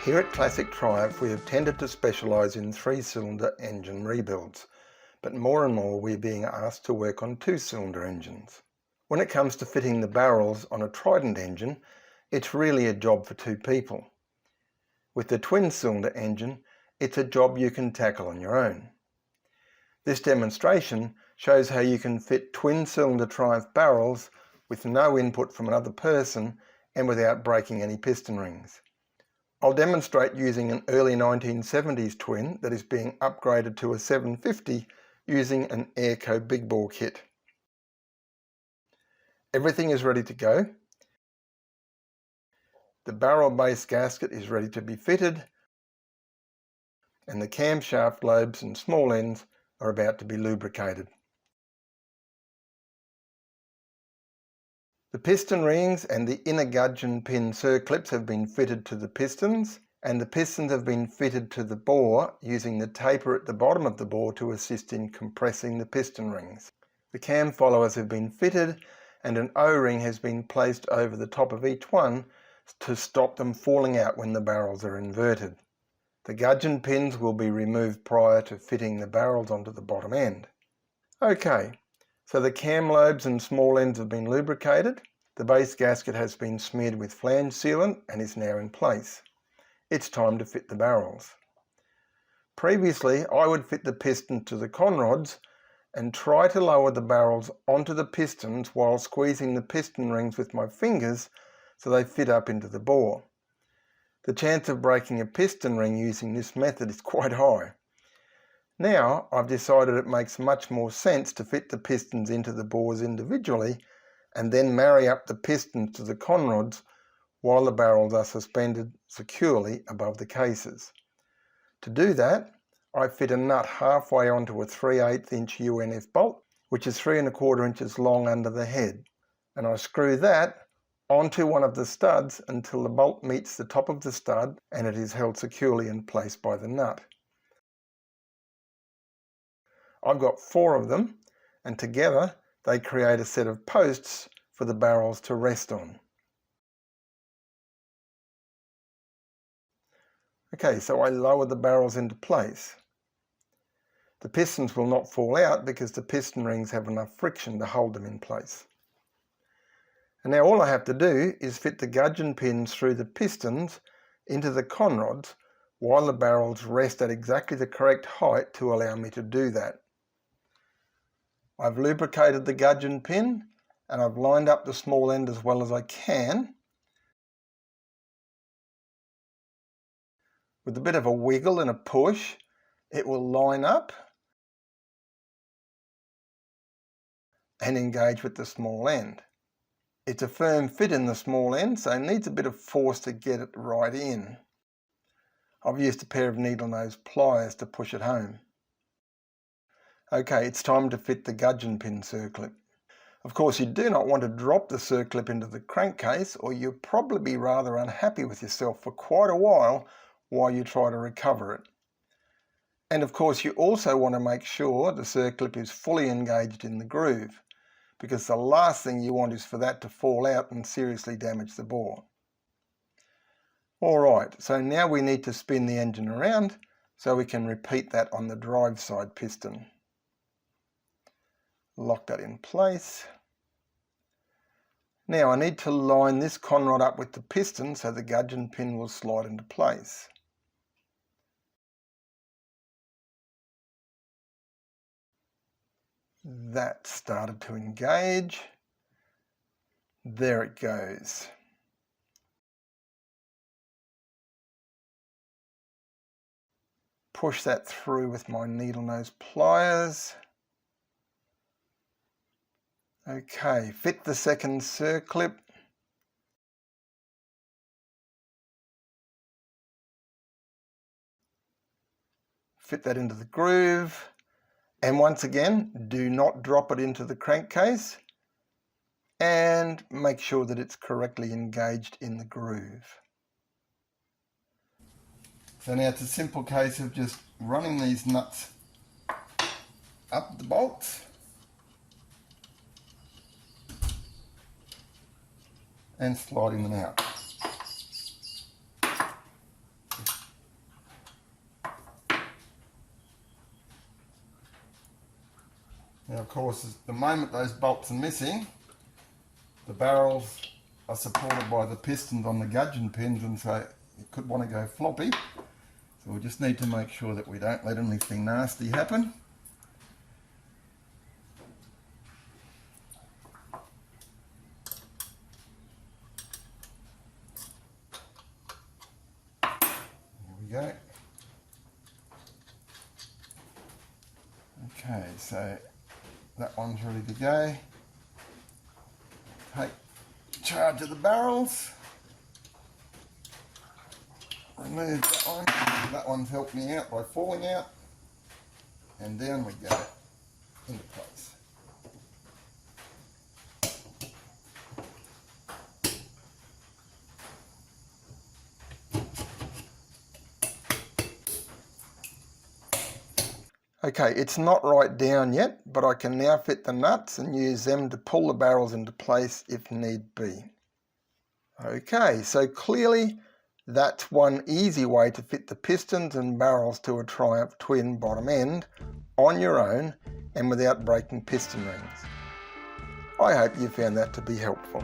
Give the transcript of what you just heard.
Here at Classic Triumph we have tended to specialise in 3-cylinder engine rebuilds, but more and more we're being asked to work on 2-cylinder engines. When it comes to fitting the barrels on a Trident engine, it's really a job for 2 people. With the twin-cylinder engine, it's a job you can tackle on your own. This demonstration shows how you can fit twin-cylinder Triumph barrels with no input from another person and without breaking any piston rings. I'll demonstrate using an early 1970s twin that is being upgraded to a 750 using an Airco big bore kit. Everything is ready to go. The barrel base gasket is ready to be fitted, and the camshaft lobes and small ends are about to be lubricated. The piston rings and the inner gudgeon pin circlips have been fitted to the pistons, and the pistons have been fitted to the bore using the taper at the bottom of the bore to assist in compressing the piston rings. The cam followers have been fitted, and an O-ring has been placed over the top of each one to stop them falling out when the barrels are inverted. The gudgeon pins will be removed prior to fitting the barrels onto the bottom end. Okay. So the cam lobes and small ends have been lubricated, the base gasket has been smeared with flange sealant and is now in place. It's time to fit the barrels. Previously, I would fit the piston to the conrods and try to lower the barrels onto the pistons while squeezing the piston rings with my fingers so they fit up into the bore. The chance of breaking a piston ring using this method is quite high. Now I've decided it makes much more sense to fit the pistons into the bores individually and then marry up the pistons to the conrods while the barrels are suspended securely above the cases. To do that, I fit a nut halfway onto a 3/8 inch UNF bolt, which is 3 1/4 inches long under the head, and I screw that onto one of the studs until the bolt meets the top of the stud and it is held securely in place by the nut. I've got 4 of them, and together they create a set of posts for the barrels to rest on. Okay, so I lower the barrels into place. The pistons will not fall out because the piston rings have enough friction to hold them in place. And now all I have to do is fit the gudgeon pins through the pistons into the conrods while the barrels rest at exactly the correct height to allow me to do that. I've lubricated the gudgeon pin and I've lined up the small end as well as I can. With a bit of a wiggle and a push, it will line up and engage with the small end. It's a firm fit in the small end, so it needs a bit of force to get it right in. I've used a pair of needle nose pliers to push it home. Okay, it's time to fit the gudgeon pin circlip. Of course, you do not want to drop the circlip into the crankcase, or you'll probably be rather unhappy with yourself for quite a while you try to recover it. And of course, you also want to make sure the circlip is fully engaged in the groove, because the last thing you want is for that to fall out and seriously damage the bore. Alright, so now we need to spin the engine around so we can repeat that on the drive side piston. Lock that in place. Now I need to line this conrod up with the piston so the gudgeon pin will slide into place. That started to engage. There it goes. Push that through with my needle nose pliers. Okay, fit the second circlip. Fit that into the groove. And once again, do not drop it into the crankcase. And make sure that it's correctly engaged in the groove. So now it's a simple case of just running these nuts up the bolts. And sliding them out. Now of course, at the moment those bolts are missing, the barrels are supported by the pistons on the gudgeon pins, and so it could want to go floppy. So we just need to make sure that we don't let anything nasty happen. Here we go. Okay, so that one's ready to go. Take charge of the barrels. Remove that one. That one's helped me out by falling out. And down we go into place. Okay, it's not right down yet, but I can now fit the nuts and use them to pull the barrels into place if need be. Okay, so clearly that's one easy way to fit the pistons and barrels to a Triumph twin bottom end on your own and without breaking piston rings. I hope you found that to be helpful.